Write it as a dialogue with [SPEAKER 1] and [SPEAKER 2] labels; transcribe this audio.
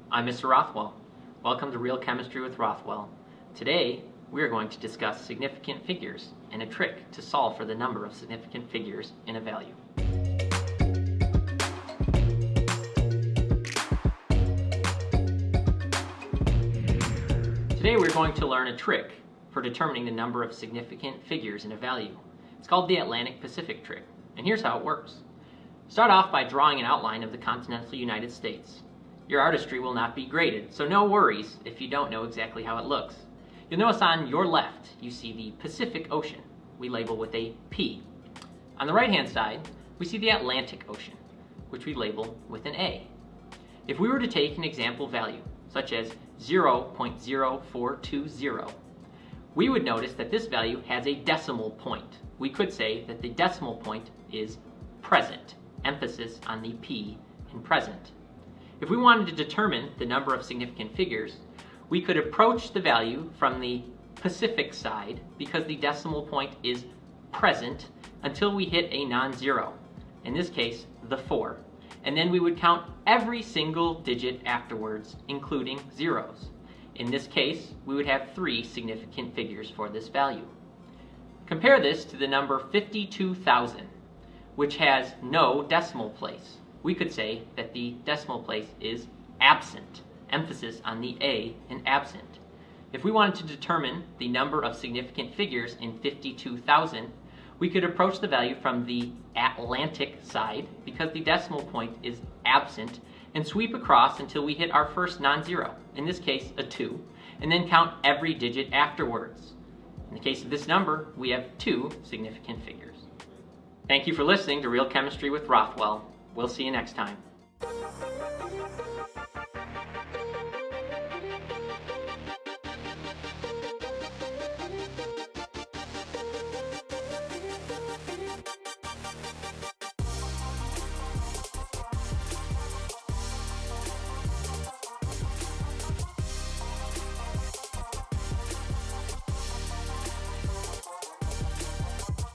[SPEAKER 1] I'm Mr. Rothwell. Welcome to Real Chemistry with Rothwell. Today, we are going to discuss significant figures and a trick to solve for the number of significant figures in a value. Today, we're going to learn a trick for determining the number of significant figures in a value. It's called the Atlantic-Pacific trick, and here's how it works. Start off by drawing an outline of the continental United States. Your artistry will not be graded, so no worries if you don't know exactly how it looks. You'll notice on your left, you see the Pacific Ocean, we label with a P. On the right-hand side, we see the Atlantic Ocean, which we label with an A. If we were to take an example value, such as 0.0420, we would notice that this value has a decimal point. We could say that the decimal point is present, emphasis on the P in present. If we wanted to determine the number of significant figures, we could approach the value from the Pacific side because the decimal point is present until we hit a non-zero, in this case, the 4. And then we would count every single digit afterwards, including zeros. In this case, we would have 3 significant figures for this value. Compare this to the number 52,000, which has no decimal place. We could say that the decimal place is absent, emphasis on the A in absent. If we wanted to determine the number of significant figures in 52,000, we could approach the value from the Atlantic side because the decimal point is absent and sweep across until we hit our first non-zero, in this case a 2, and then count every digit afterwards. In the case of this number, we have 2 significant figures. Thank you for listening to Real Chemistry with Rothwell. We'll see you next time.